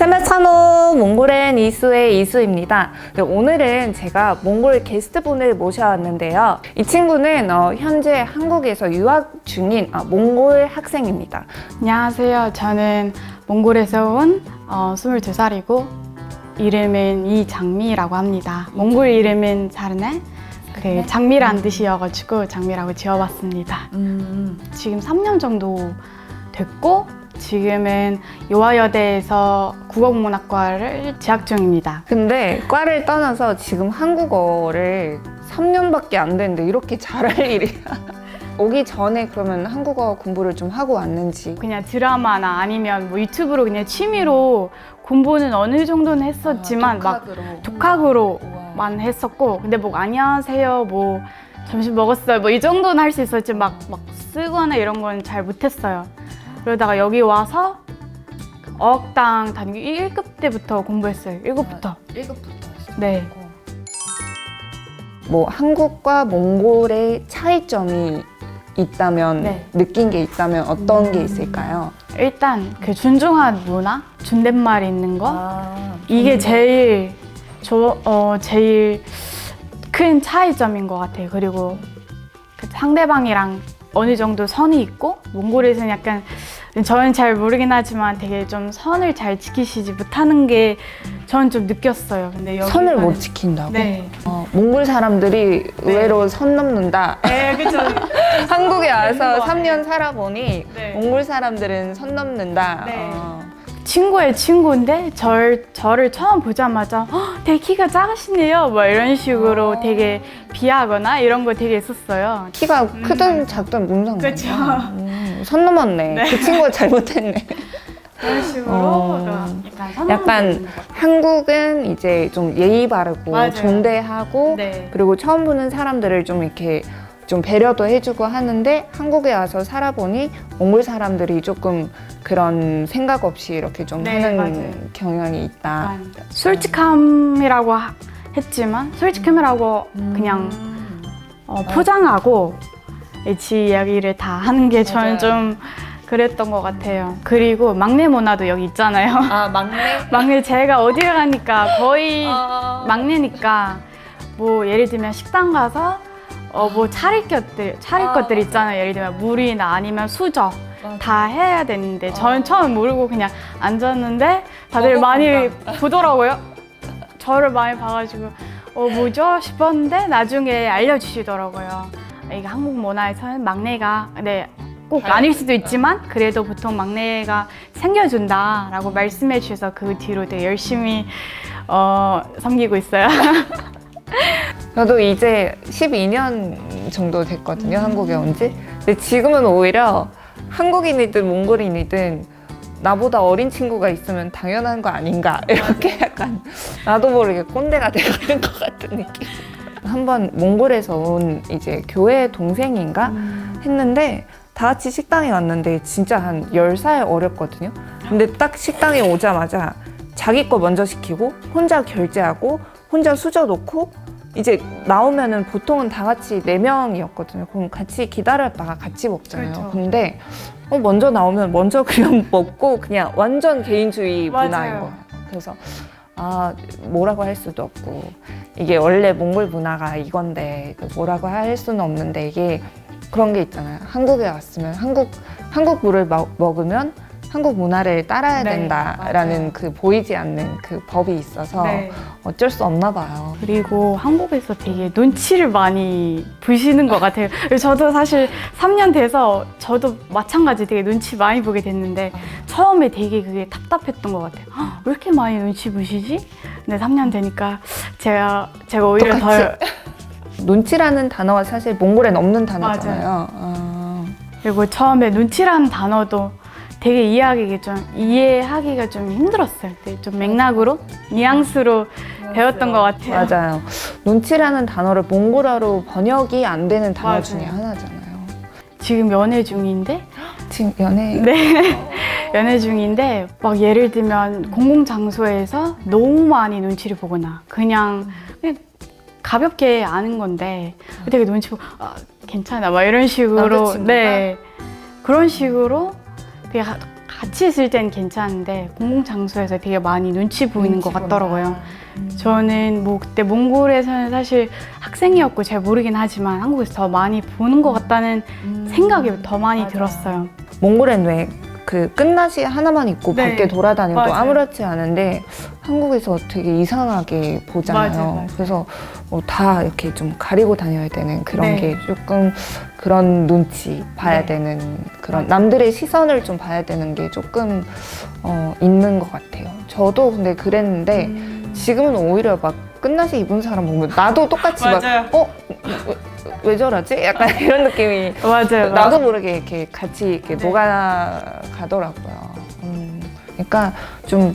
챈마차노 몽골엔 이수의 이수입니다. 네, 오늘은 제가 몽골 게스트분을 모셔왔는데요. 이 친구는 현재 한국에서 유학 중인 몽골 학생입니다. 안녕하세요. 저는 몽골에서 온 22살이고 이름은 이장미라고 합니다. 몽골 이름은 자르네. 그 장미란 뜻이어가지고 장미라고 지어봤습니다. 지금 3년 정도 됐고 지금은 요화여대에서 국어국문학과를 재학 중입니다. 근데 과를 떠나서 지금 한국어를 3년밖에 안 됐는데 이렇게 잘할 일이야. 오기 전에 그러면 한국어 공부를 좀 하고 왔는지. 그냥 드라마나 아니면 뭐 유튜브로 그냥 취미로 공부는 어느 정도는 했었지만 독학으로만 했었고, 근데 뭐 안녕하세요 뭐 점심 먹었어요 뭐 이 정도는 할 수 있었지 막 쓰거나 이런 건 잘 못했어요. 그러다가 여기 와서 어학당 다니고 1급 때부터 공부했어요. 1급부터. 1급부터 네. 뭐 한국과 몽골의 차이점이 있다면, 네. 느낀 게 있다면 어떤 게 있을까요? 일단 그 존중한 문화, 존댓말 있는 거 이게 제일 제일 큰 차이점인 것 같아요. 그리고 그 상대방이랑 어느 정도 선이 있고, 몽골에서는 약간 저는 잘 모르긴 하지만 되게 좀 선을 잘 지키시지 못하는 게 저는 좀 느꼈어요. 근데 여기 선을 못 지킨다고? 네. 몽골 사람들이 의외로 선 넘는다. 네, 그렇죠. 한국에 와서 있는 것 같아요. 3년 살아보니 네. 몽골 사람들은 선 넘는다. 네. 친구의 친구인데 저를 처음 보자마자 되게 키가 작으시네요 뭐 이런 식으로 되게 비하거나 이런 거 되게 있었어요. 키가 크든 작든 뭔 그쵸. 상관이야. 선 넘었네. 네. 그 친구가 잘못했네. 그런 식으로 약간 한국은 이제 좀 예의 바르고 맞아요. 존대하고 네. 그리고 처음 보는 사람들을 좀 이렇게 좀 배려도 해주고 하는데, 한국에 와서 살아보니 몽골 사람들이 조금 그런 생각 없이 이렇게 좀 네, 하는 맞아요. 경향이 있다. 솔직함이라고 했지만 솔직함이라고 그냥 포장하고 지 이야기를 다 하는 게 저는 맞아요. 좀 그랬던 것 같아요. 그리고 막내 문화도 여기 있잖아요. 아, 막내? 막내 제가 어디 가니까 거의 막내니까 뭐 예를 들면 식당 가서 뭐 차릴 것들 있잖아요. 예를 들면 물이나 아니면 수저 다 해야 되는데 저는 처음 모르고 그냥 앉았는데 다들 많이 보더라고요. 저를 많이 봐가지고 뭐죠 싶었는데 나중에 알려주시더라고요. 이게 한국 문화에서는 막내가 꼭 아닐 수도 있지만 그래도 보통 막내가 챙겨준다라고 말씀해 주셔서 그 뒤로 되게 열심히 섬기고 있어요. 저도 이제 12년 정도 됐거든요, 한국에 온 지. 근데 지금은 오히려 한국인이든 몽골인이든 나보다 어린 친구가 있으면 당연한 거 아닌가, 이렇게 약간 나도 모르게 꼰대가 되는 것 같은 느낌. 한번 몽골에서 온 이제 교회 동생인가 했는데 다 같이 식당에 왔는데 진짜 한 10살 어렸거든요. 근데 딱 식당에 오자마자 자기 거 먼저 시키고 혼자 결제하고 혼자 수저 놓고 이제 나오면은 보통은 다 같이 4명이었거든요. 그럼 같이 기다렸다가 같이 먹잖아요. 그렇죠. 근데 먼저 나오면 먼저 그냥 먹고 그냥 완전 개인주의 맞아요. 문화인 거예요. 그래서 뭐라고 할 수도 없고, 이게 원래 몽골 문화가 이건데 뭐라고 할 수는 없는데, 이게 그런 게 있잖아요. 한국에 왔으면 한국 물을 먹으면 한국 문화를 따라야 네, 된다라는 맞아요. 그 보이지 않는 그 법이 있어서 네. 어쩔 수 없나 봐요. 그리고 한국에서 되게 눈치를 많이 보시는 것 같아요. 저도 사실 3년 돼서 저도 마찬가지 되게 눈치 많이 보게 됐는데 처음에 되게 그게 답답했던 것 같아요. 왜 이렇게 많이 눈치 보시지? 근데 3년 되니까 제가 오히려 덜. 눈치라는 단어가 사실 몽골엔 없는 단어잖아요. 그리고 처음에 눈치라는 단어도 되게 이해하기가 좀 힘들었어요. 좀 맥락으로, 뉘앙스로 배웠던 것 같아요. 맞아요. 눈치라는 단어를 몽골어로 번역이 안 되는 단어 맞아요. 중에 하나잖아요. 지금 연애 중인데 지금 연애 네. 연애 중인데 막 예를 들면 공공장소에서 너무 많이 눈치를 보거나 그냥 가볍게 아는 건데 되게 눈치 보고 괜찮아 막 이런 식으로 남자친구가? 네 그런 식으로 되게 같이 있을 땐 괜찮은데 공공장소에서 되게 많이 눈치 보이는 것 같더라고요. 저는 뭐 그때 몽골에서는 사실 학생이었고 잘 모르긴 하지만 한국에서 더 많이 보는 것 같다는 생각이 더 많이 들었어요. 몽골엔 왜 그 끝나시 하나만 입고 네. 밖에 돌아다녀도 맞아요. 아무렇지 않은데 한국에서 되게 이상하게 보잖아요. 맞아요. 그래서 다 이렇게 좀 가리고 다녀야 되는 그런 네. 게 조금 그런 눈치 봐야 네. 되는 그런 맞아요. 남들의 시선을 좀 봐야 되는 게 조금 있는 것 같아요. 저도 근데 그랬는데 지금은 오히려 막 끝나시 입은 사람 보면 나도 똑같이 맞아요. 막 왜 저러지? 약간 이런 느낌이 맞아요. 나도 모르게 이렇게 같이 이렇게 네. 녹아가더라고요. 그러니까 좀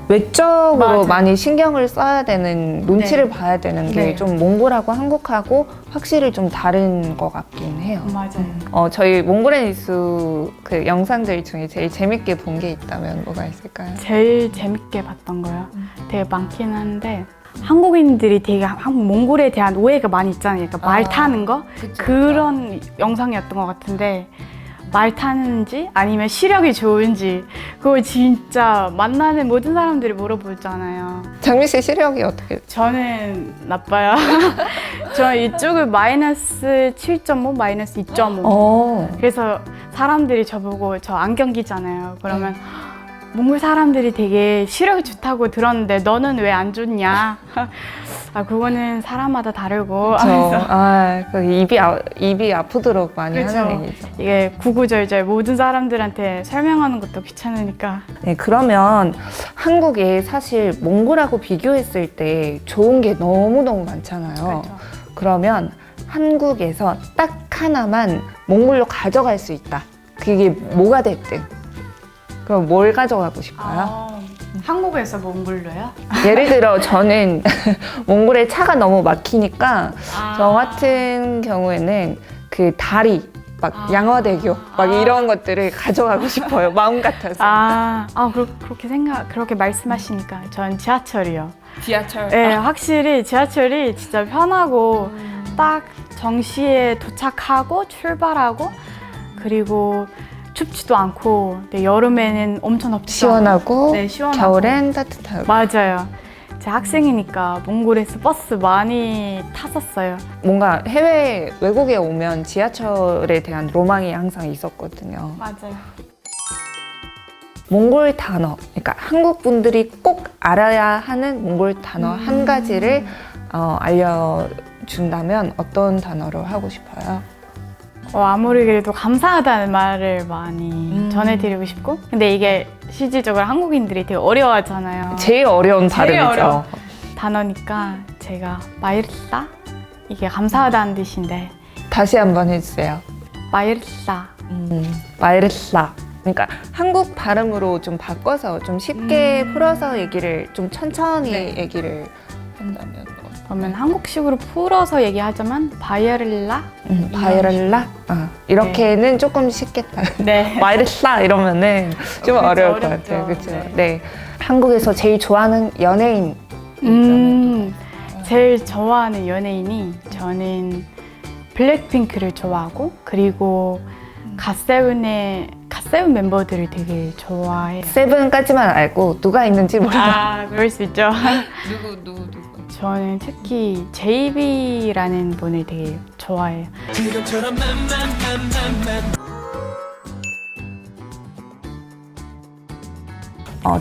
외적으로 맞아요. 많이 신경을 써야 되는 눈치를 네. 봐야 되는 게 네. 좀 몽골하고 한국하고 확실히 좀 다른 것 같긴 해요. 맞아요. 저희 몽골애니스 그 영상들 중에 제일 재밌게 본 게 있다면 뭐가 있을까요? 제일 재밌게 봤던 거요. 되게 많긴 한데 한국인들이 되게 몽골에 대한 오해가 많이 있잖아요. 그러니까 말 타는 거 그런 영상이었던 것 같은데 말 타는지 아니면 시력이 좋은지 그걸 진짜 만나는 모든 사람들이 물어보잖아요. 장미 씨 시력이 어떻게? 저는 나빠요. 저 이쪽을 마이너스 7.5, 마이너스 2.5. 그래서 사람들이 저보고 저 안경 끼잖아요. 그러면 몽골 사람들이 되게 시력이 좋다고 들었는데 너는 왜 안 좋냐? 그거는 사람마다 다르고 하면서 그 입이 아프도록 많이 그쵸. 하는 얘기죠. 이게 구구절절 모든 사람들한테 설명하는 것도 귀찮으니까. 네, 그러면 한국에 사실 몽골하고 비교했을 때 좋은 게 너무너무 많잖아요. 그렇죠. 그러면 한국에서 딱 하나만 몽골로 가져갈 수 있다. 그게 뭐가 됐든. 그럼 뭘 가져가고 싶어요? 한국에서 몽골로요? 예를 들어 저는 몽골에 차가 너무 막히니까 저 같은 경우에는 그 다리, 막 양화대교, 막 이런 것들을 가져가고 싶어요. 마음 같아서. 그렇게 말씀하시니까 전 지하철이요. 지하철. 네, 확실히 지하철이 진짜 편하고 딱 정시에 도착하고 출발하고 그리고 춥지도 않고 여름에는 엄청 덥지 시원하고, 네, 시원하고 겨울엔 따뜻하고. 맞아요. 제가 학생이니까 몽골에서 버스 많이 탔었어요. 뭔가 외국에 오면 지하철에 대한 로망이 항상 있었거든요. 맞아요. 몽골 단어, 그러니까 한국 분들이 꼭 알아야 하는 몽골 단어 한 가지를 알려준다면 어떤 단어로 하고 싶어요? 아무리 그래도 감사하다는 말을 많이 전해드리고 싶고 근데 이게 실질적으로 한국인들이 되게 어려워하잖아요. 제일 어려운 제일 발음이죠. 어려워. 단어니까 제가 마이르사 이게 감사하다는 뜻인데 다시 한번 해주세요. 마이르사 마이르사. 그러니까 한국 발음으로 좀 바꿔서 좀 쉽게 풀어서 얘기를 좀 천천히 얘기를 한다면 그러면 한국식으로 풀어서 얘기하자면 바이르라 바이랄라? 이렇게는 조금 쉽겠다. 네. 마이르사 이러면은 좀 그쵸, 어려울 것 어렵죠. 같아요. 그렇죠? 네. 네. 한국에서 제일 좋아하는 연예인. 제일 좋아하는 연예인이 저는 블랙핑크를 좋아하고 그리고 갓세븐 멤버들을 되게 좋아해요. 세븐까지만 알고 누가 있는지 몰라. 그럴 수 있죠. 누구? 저는 특히 JB라는 분을 되게 좋아해요.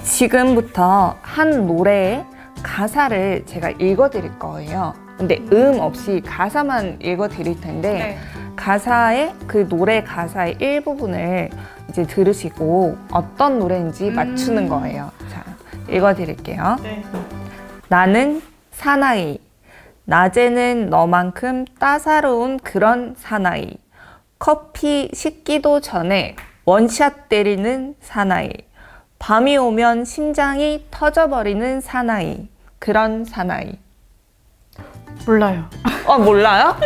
지금부터 한 노래의 가사를 제가 읽어드릴 거예요. 근데 없이 가사만 읽어드릴 텐데 가사의 그 노래 가사의 일부분을 이제 들으시고 어떤 노래인지 맞추는 거예요. 자, 읽어드릴게요. 나는 사나이. 낮에는 너만큼 따사로운 그런 사나이. 커피 식기도 전에 원샷 때리는 사나이. 밤이 오면 심장이 터져버리는 사나이. 그런 사나이. 몰라요. 몰라요?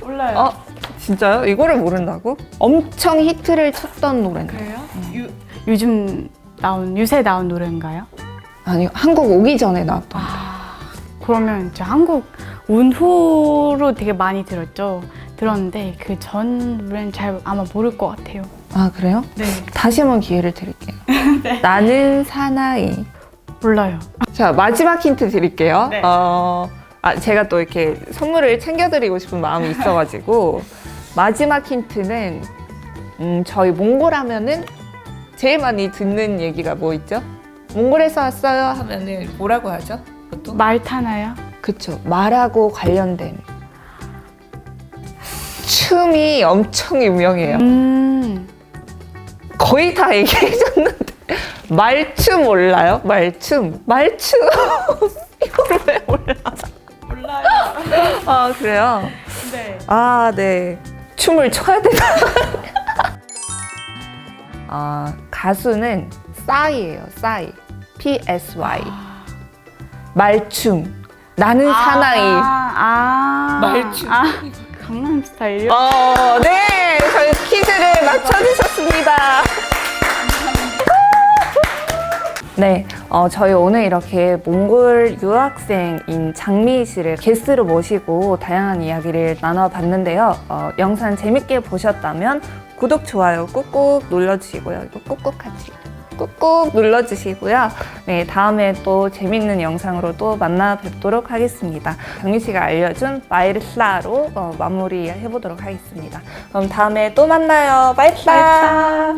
몰라요. 진짜요? 이거를 모른다고? 엄청 히트를 쳤던 노래인데. 그래요? 요새 나온 노래인가요? 아니요, 한국 오기 전에 나왔던 노래. 그러면 이제 한국 온 후로 되게 많이 들었는데 그 전 노래는 잘 아마 모를 것 같아요. 아, 그래요? 네. 다시 한번 기회를 드릴게요. 나는 사나이. 몰라요. 자, 마지막 힌트 드릴게요. 네. 제가 또 이렇게 선물을 챙겨드리고 싶은 마음이 있어가지고 마지막 힌트는 저희 몽골 하면은 제일 많이 듣는 얘기가 뭐 있죠? 몽골에서 왔어요 하면은 뭐라고 하죠? 보통? 말 타나요? 그쵸. 말하고 관련된 춤이 엄청 유명해요. 거의 다 얘기해줬는데 말춤 몰라요? 말춤 이걸 왜 몰라? 몰라요. 아, 그래요? 네. 아, 네. 춤을 춰야 되나? 가수는 싸이예요. 싸이. PSY. 말춤. 나는 사나이. 말춤. 강남 스타일이요? 네. 저희 퀴즈를 맞춰주셨습니다. 네, 저희 오늘 이렇게 몽골 유학생인 장미 씨를 게스트로 모시고 다양한 이야기를 나눠봤는데요. 영상 재밌게 보셨다면 구독, 좋아요 꾹꾹 눌러주시고요. 이거 꾹꾹하지. 꾹꾹 눌러주시고요. 네, 다음에 또 재밌는 영상으로 또 만나 뵙도록 하겠습니다. 경리 씨가 알려준 바이르슬라로 마무리해보도록 하겠습니다. 그럼 다음에 또 만나요. 바이르슬라.